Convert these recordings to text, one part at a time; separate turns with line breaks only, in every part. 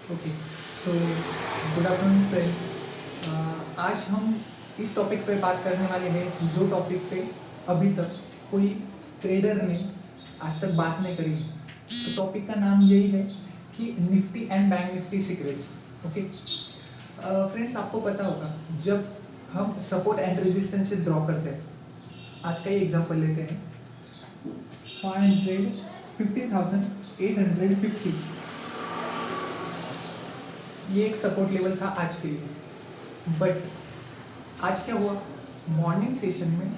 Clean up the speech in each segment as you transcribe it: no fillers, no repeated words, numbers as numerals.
Okay, so good afternoon friends. आज हम इस टॉपिक पे बात करने वाले हैं जो टॉपिक पे अभी तक कोई ट्रेडर ने आज तक बात नहीं करी है। तो टॉपिक का नाम यही है कि Nifty and bank Nifty secrets. Okay friends, आपको पता होगा जब हम सपोर्ट एंड रेजिस्टेंस से ड्रॉ करते हैं, आज का ही एग्जांपल लेते हैं 50,850, ये एक सपोर्ट लेवल था आज के लिए। बट आज क्या हुआ, मॉर्निंग सेशन में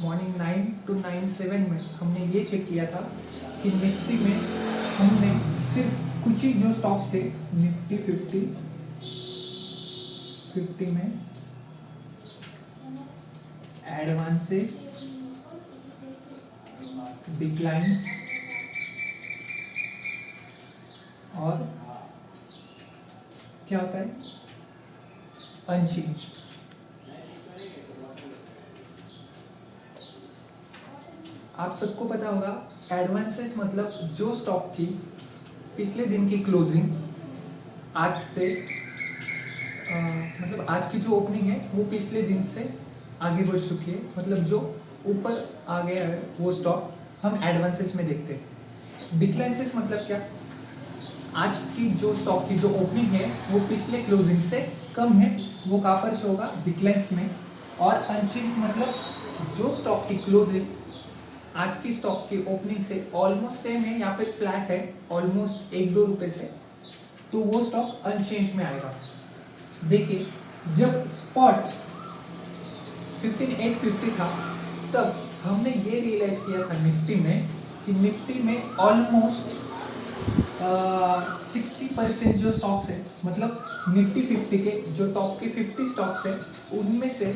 मॉर्निंग 9 to 9-7 में हमने ये चेक किया था कि निफ्टी में हमने सिर्फ कुछ ही जो स्टॉक थे निफ्टी 50 में एडवांसेस, डिक्लाइंस और क्या होता है अनचेंज। आप सबको पता होगा एडवांसेस मतलब जो स्टॉक की पिछले दिन की क्लोजिंग आज से मतलब आज की जो ओपनिंग है वो पिछले दिन से आगे बढ़ चुकी है, मतलब जो ऊपर आ गया है वो स्टॉक हम एडवांसेस में देखते हैं। डिक्लाइंसेस मतलब क्या, आज की जो स्टॉक की जो ओपनिंग है वो पिछले क्लोजिंग से कम है, वो कहाँ पर शो होगा, डिक्लाइंस में। और अनचेंज मतलब जो स्टॉक की क्लोजिंग आज की स्टॉक की ओपनिंग से ऑलमोस्ट सेम है या फिर फ्लैट है ऑलमोस्ट 1-2 रुपए से, तो वो स्टॉक अनचेंज में आएगा। देखिए जब स्पॉट 15,850 था तब हमने ये रियलाइज किया था निफ्टी में कि निफ्टी में ऑलमोस्ट 60% जो स्टॉक्स है, मतलब निफ्टी 50 के जो टॉप के 50 स्टॉक्स है उनमें से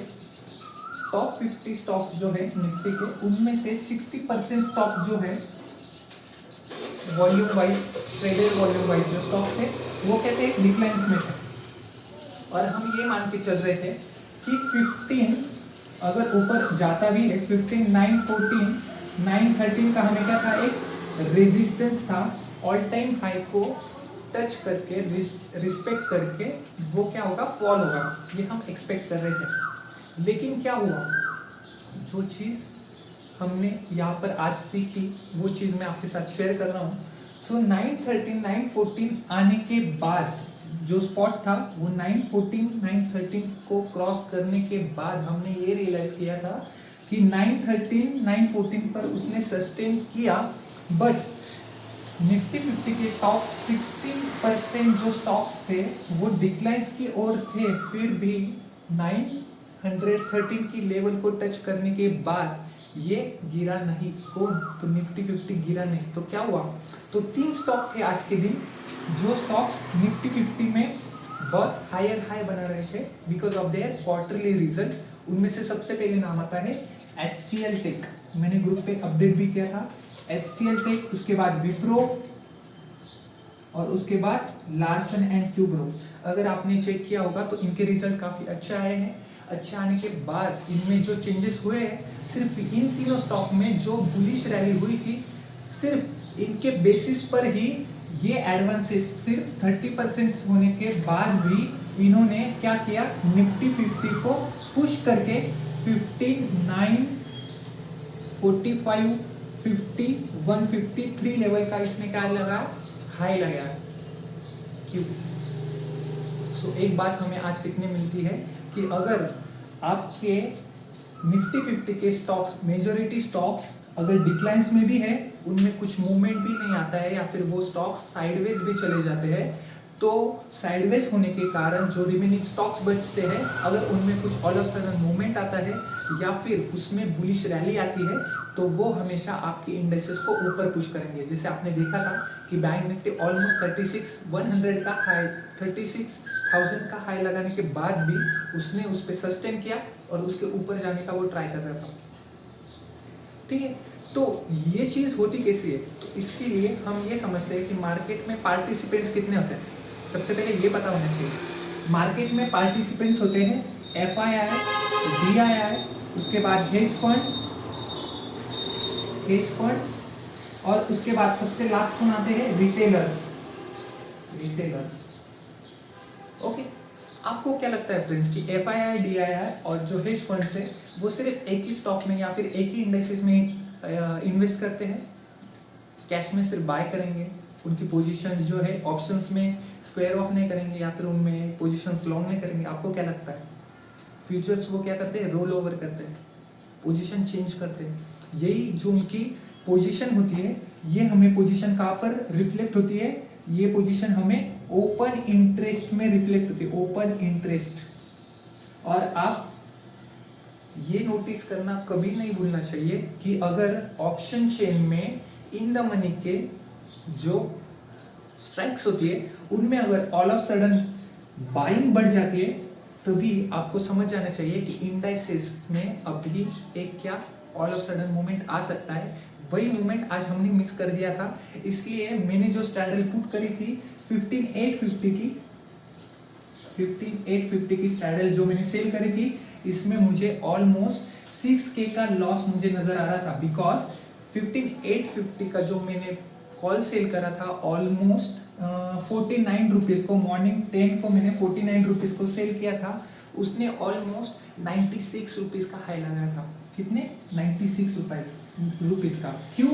टॉप 50 स्टॉक्स जो है निफ्टी के उनमें से 60% स्टॉक जो है volume wise, traded volume wise जो स्टॉक थे वो कहते हैं डिक्लाइंस में थे। और हम ये मान के चल रहे थे कि 15 अगर ऊपर जाता भी है 15, 914, 913 का हमें क्या था, एक रेजिस्टेंस था, ऑल टाइम हाई को टच करके रिस्पेक्ट करके वो क्या होगा, फॉल होगा, ये हम एक्सपेक्ट कर रहे थे। लेकिन क्या हुआ, जो चीज़ हमने यहाँ पर आज सीखी वो चीज़ मैं आपके साथ शेयर कर रहा हूँ। सो 913, 914 आने के बाद जो स्पॉट था वो 914, 913 को क्रॉस करने के बाद हमने ये रियलाइज किया था कि 913, 914 पर उसने सस्टेन किया, बट निफ्टी 50 के टॉप 60% जो स्टॉक्स थे वो डिक्लाइंस की ओर थे, फिर भी 913 की लेवल को टच करने के बाद ये गिरा नहीं। कौन, तो निफ्टी 50 गिरा नहीं। तो क्या हुआ, तो 3 स्टॉक थे आज के दिन जो स्टॉक्स निफ्टी 50 में बहुत हायर हाई बना रहे थे because of their quarterly result. उनमें से सबसे पहले नाम आता है HCL टेक, मैंने ग्रुप पे अपडेट भी किया था। HCL टेक, उसके बाद विप्रो और उसके बाद लार्सन एंड ट्यूब्रो। अगर आपने चेक किया होगा तो इनके रिजल्ट काफ़ी अच्छे आए हैं। अच्छे आने के बाद इनमें जो चेंजेस हुए हैं, सिर्फ इन तीनों स्टॉक में जो बुलिश रैली हुई थी, सिर्फ इनके बेसिस पर ही ये एडवांसेस सिर्फ 30% होने के बाद भी इन्होंने क्या किया, निफ्टी 50 को पुश करके 59, 45, 50, 153 लेवल का इसने क्या लगा, हाई लगा। क्यों? सो एक बात हमें आज सीखने मिलती है कि अगर आपके निफ्टी 50 के स्टॉक्स, मेजॉरिटी स्टॉक्स अगर डिक्लाइंस में भी है, उनमें कुछ मूवमेंट भी नहीं आता है या फिर वो स्टॉक्स साइडवेज भी चले जाते हैं, तो साइडवेज होने के कारण जो रिमेनिंग स्टॉक्स बचते हैं, अगर उनमें कुछ ऑल ऑफ सडन मूवमेंट आता है या फिर उसमें बुलिश रैली आती है, तो वो हमेशा आपके इंडेक्सेस को ऊपर पुश करेंगे। जैसे आपने देखा था कि बैंक निफ्टी ऑलमोस्ट 36,100 का हाई, 36,000 का हाई लगाने के बाद भी उसने उस पर सस्टेन किया और उसके ऊपर जाने का वो ट्राई कर रहा था। ठीक है, तो ये चीज़ होती कैसी है, तो इसके लिए हम ये समझते हैं कि मार्केट में पार्टिसिपेंट्स कितने होते हैं। सबसे पहले ये पता होना चाहिए, मार्केट में पार्टिसिपेंट्स होते हैं FII, DII, उसके बाद हेज फंड्स और उसके बाद सबसे लास्ट कौन आते हैं, रिटेलर्स। रिटेलर्स। ओके, आपको क्या लगता है फ्रेंड्स कि एफआईआई, डीआईआई और जो हेज फंड्स है वो सिर्फ एक ही स्टॉक में या फिर एक ही इंडेक्सेस में इन्वेस्ट करते हैं? कैश में सिर्फ बाय करेंगे, उनकी पोजीशंस जो है ऑप्शंस में स्क्वायर ऑफ नहीं करेंगे या फिर उनमें पोजीशंस लॉन्ग नहीं करेंगे? आपको क्या लगता है? फ्यूचर्स वो क्या करते हैं? रोल ओवर करते हैं, पोजीशन चेंज करते हैं। यही जो उनकी पोजीशन होती है, ये हमें पोजीशन कहाँ पर रिफ्लेक्ट होती है? ये पोजीशन हमें ओपन इंटरेस्ट में रिफ्लेक्ट होती है, ओपन इंटरेस्ट। और आप ये नोटिस करना कभी नहीं भूलना चाहिए कि अगर ऑप्शन चेन में इन द मनी के जो स्ट्राइक्स होती है उनमें अगर ऑल ऑफ सडन बाइंग बढ़ जाती है, तभी आपको समझ जाना चाहिए कि इंडाइसेस में अभी एक क्या ऑल ऑफ सडन मूवमेंट आ सकता है। वही मूवमेंट आज हमने मिस कर दिया था, इसलिए मैंने जो स्ट्रैडल पुट करी थी 15850 की स्ट्रैडल जो मैंने सेल करी थी, इसमें मुझे ऑलमोस्ट 6K का लॉस मुझे नजर आ रहा था। बिकॉज 15850 का जो मैंने कॉल सेल करा था ऑलमोस्ट 49 रुपीज़ को, मॉर्निंग 10 को मैंने 49 रुपीज़ को सेल किया था, उसने ऑलमोस्ट 96 रुपीज़ का हाई लगाया था। कितने? 96 रुपीज़ का। क्यों?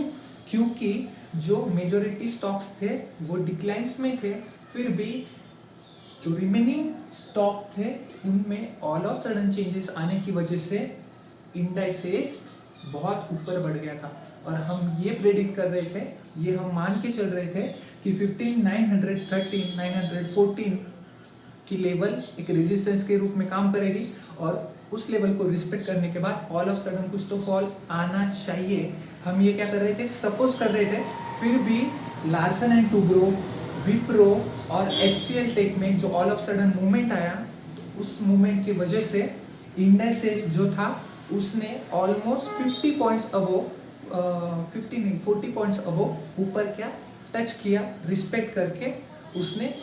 क्योंकि जो मेजोरिटी स्टॉक्स थे वो डिक्लाइंस में थे, फिर भी जो रिमेनिंग स्टॉक थे उनमें ऑल ऑफ सडन चेंजेस आने की वजह से इंडाइसेस बहुत ऊपर बढ़ गया था। और हम ये प्रेडिक्ट कर रहे थे, ये हम मान के चल रहे थे कि 15913 914 की लेवल एक रेजिस्टेंस के रूप में काम करेगी और उस लेवल को रिस्पेक्ट करने के बाद ऑल ऑफ सडन कुछ तो फॉल आना चाहिए। हम ये क्या कर रहे थे? सपोज कर रहे थे। फिर भी लार्सन एंड टुब्रो, विप्रो और HCL टेक में जो ऑल ऑफ सडन मूवमेंट आया, तो उस मूवमेंट की वजह से इंडेक्सेस जो था उसने ऑलमोस्ट 50 पॉइंट्स अबो 50 नहीं 40 पॉइंट्स अबो ऊपर क्या टच किया, रिस्पेक्ट करके उसने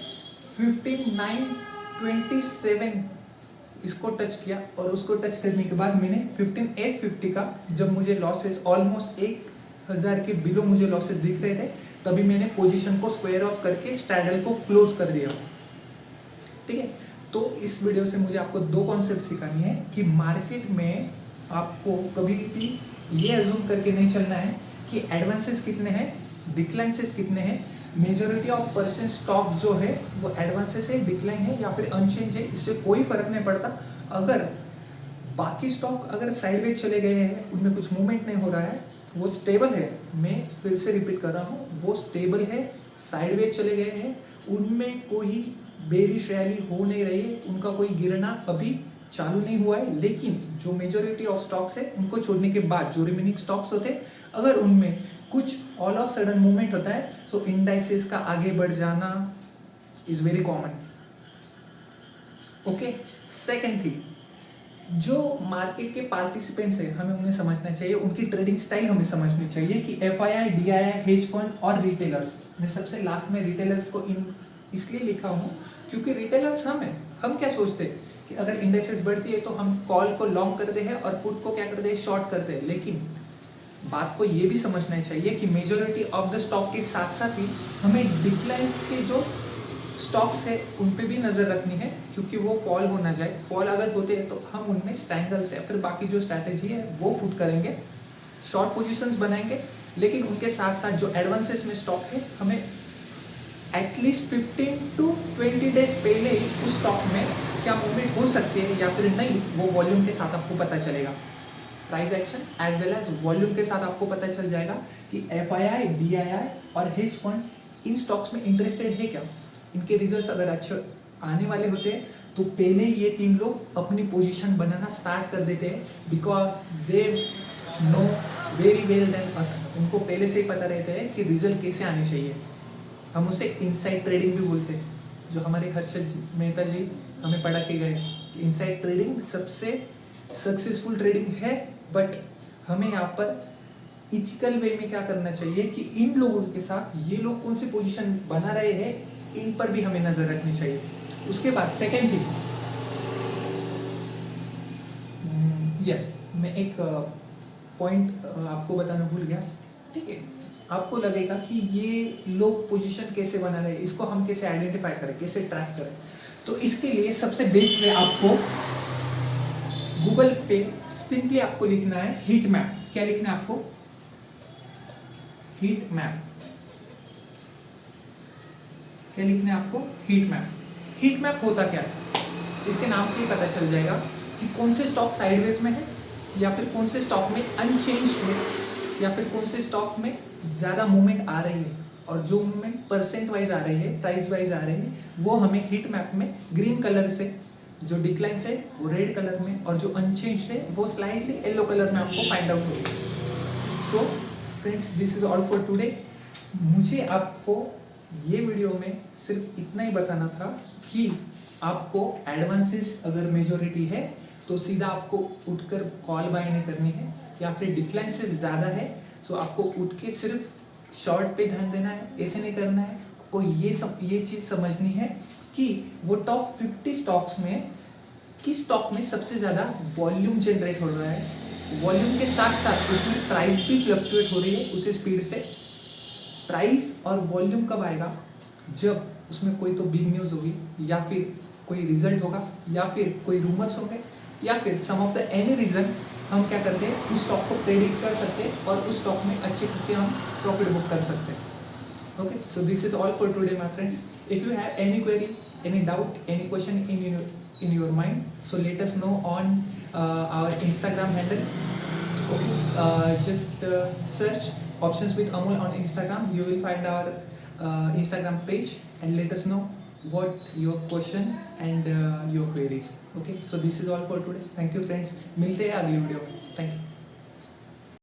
15927 इसको टच किया। और उसको टच करने के बाद मैंने 15850 का, जब मुझे लॉसेस ऑलमोस्ट 1000 के बिलो मुझे लॉसेस दिख रहे थे, तभी मैंने पोजीशन को स्क्वायर ऑफ करके स्ट्रैडल को क्लोज कर दिया। ठीक है, तो इस वीडियो से मुझे आपको दो कॉन्सेप्ट सिखानी है कि मार्केट में आपको कभी भी ये अज्यूम करके नहीं चलना है कि एडवांसेस कितने हैं, डिक्लाइंसेस कितने हैं। मेजोरिटी ऑफ परसेंट स्टॉक जो है वो एडवांसेस है, डिक्लाइन है या फिर अनचेंज है, इससे कोई फर्क नहीं पड़ता। अगर बाकी स्टॉक अगर साइडवेज चले गए हैं, उनमें कुछ मूवमेंट नहीं हो रहा है, वो स्टेबल है, मैं फिर से रिपीट कर रहा हूँ, वो स्टेबल है, साइडवेज चले गए हैं, उनमें कोई बेरिश रैली हो नहीं रही है, उनका कोई गिरना अभी चालू नहीं हुआ है। लेकिन जो मेजोरिटी ऑफ स्टॉक्स है उनको छोड़ने के बाद जो रिमेनिंग स्टॉक्स होते हैं, अगर उनमें कुछ ऑल ऑफ सडन मूवमेंट होता है तो इंडाइसेस का आगे बढ़ जाना is very common. Okay, second thing, जो मार्केट के पार्टिसिपेंट्स हैं हमें उन्हें समझना चाहिए, उनकी ट्रेडिंग स्टाइल हमें समझनी चाहिए कि एफआईआई, डीआईआई, हेज फंड और रिटेलर्स। मैं सबसे लास्ट में रिटेलर्स को इसलिए लिखा हूँ क्योंकि रिटेलर्स हम क्या सोचते हैं कि अगर इंडेक्सेस बढ़ती है तो हम कॉल को लॉन्ग करते हैं और पुट को क्या करते हैं? शॉर्ट करते हैं। लेकिन बात को ये भी समझना चाहिए कि मेजोरिटी ऑफ द स्टॉक के साथ साथ ही हमें डिक्लाइंस के जो स्टॉक्स है उन पे भी नज़र रखनी है, क्योंकि वो फॉल हो ना जाए। फॉल अगर होते हैं तो हम उनमें स्ट्रैंगल्स या फिर बाकी जो स्ट्रैटेजी है वो पुट करेंगे, शॉर्ट पोजीशंस बनाएंगे। लेकिन उनके साथ साथ जो एडवांसेस में स्टॉक है, हमें एटलीस्ट 15 to 20 डेज पहले ही उस स्टॉक में क्या मूवमेंट हो सकती है या फिर नहीं, वो वॉल्यूम के साथ आपको पता चलेगा। Price action as well as volume के साथ आपको पता चल जाएगा कि एफआईआई, डीआईआई और हेज फंड इन स्टॉक्स में इंटरेस्टेड है क्या। इनके रिजल्ट्स अगर अच्छे आने वाले होते हैं तो पहले ये तीन लोग अपनी पोजीशन बनाना स्टार्ट कर देते हैं, because they know very well than us. उनको पहले से ही पता रहता है कि रिजल्ट कैसे आने चाहिए। हम उसे इनसाइड ट्रेडिंग भी बोलते हैं, जो हमारे हर्षद मेहता जी हमें पढ़ा के गए। इनसाइड ट्रेडिंग सबसे सक्सेसफुल ट्रेडिंग है, बट हमें यहाँ पर इथिकल वे में क्या करना चाहिए कि इन लोगों के साथ ये लोग कौन सी पोजीशन बना रहे हैं, इन पर भी हमें नजर रखनी चाहिए। उसके बाद सेकेंड थिंग, यस, मैं एक पॉइंट आपको बताना भूल गया। ठीक है, आपको लगेगा कि ये लो पोजीशन कैसे बना रहे, इसको हम कैसे आइडेंटिफाई करें, कैसे ट्रैक करें। तो इसके लिए सबसे बेस्ट वे आपको गूगल पे सिंपली आपको लिखना है हीट मैप। क्या लिखना है आपको? Heat map. क्या लिखना है आपको? Heat map. हीट मैप होता क्या है? इसके नाम से ही पता चल जाएगा कि कौन से स्टॉक साइडवेज में है, या फिर कौन से स्टॉक में अनचेंज्ड है, या फिर कौन से स्टॉक में ज़्यादा मूवमेंट आ रही है, और जो मूवमेंट परसेंट वाइज आ रही है, प्राइस वाइज आ रही है, वो हमें हीट मैप में ग्रीन कलर से, जो डिक्लाइन है वो रेड कलर में, और जो अनचेंज है वो स्लाइटली येलो कलर में आपको फाइंड आउट होगी। So friends, this is all for today. मुझे आपको ये वीडियो में सिर्फ इतना ही बताना था कि आपको एडवांसेस अगर मेजोरिटी है तो सीधा आपको उठकर कॉल बाय नहीं करनी है, या फिर डिक्लाइन से ज़्यादा है तो आपको उठ के सिर्फ शॉर्ट पे ध्यान देना है, ऐसे नहीं करना है। आपको ये चीज़ समझनी है कि वो टॉप 50 स्टॉक्स में किस स्टॉक में सबसे ज़्यादा वॉल्यूम जनरेट हो रहा है, वॉल्यूम के साथ साथ उसमें प्राइस भी फ्लक्चुएट हो रही है उसी स्पीड से। प्राइस और वॉल्यूम कब आएगा? जब उसमें कोई तो बिग न्यूज़ होगी, या फिर कोई रिजल्ट होगा, या फिर कोई रूमर्स होंगे, या फिर सम ऑफ द एनी रीजन हम क्या करते हैं, उस स्टॉक को प्रेडिक्ट कर सकते हैं और उस स्टॉक में अच्छे खासे हम प्रॉफिट बुक कर सकते हैं। Okay, so this is all for today my friends. If you have any query, any doubt, any question in your mind, so let us know on our Instagram handle. Okay, just search Options with Amul on Instagram. You will find our Instagram page, and let us know what your question and your queries. Okay, so this is all for today. Thank you friends, मिलते हैं अगली video में। Thank you.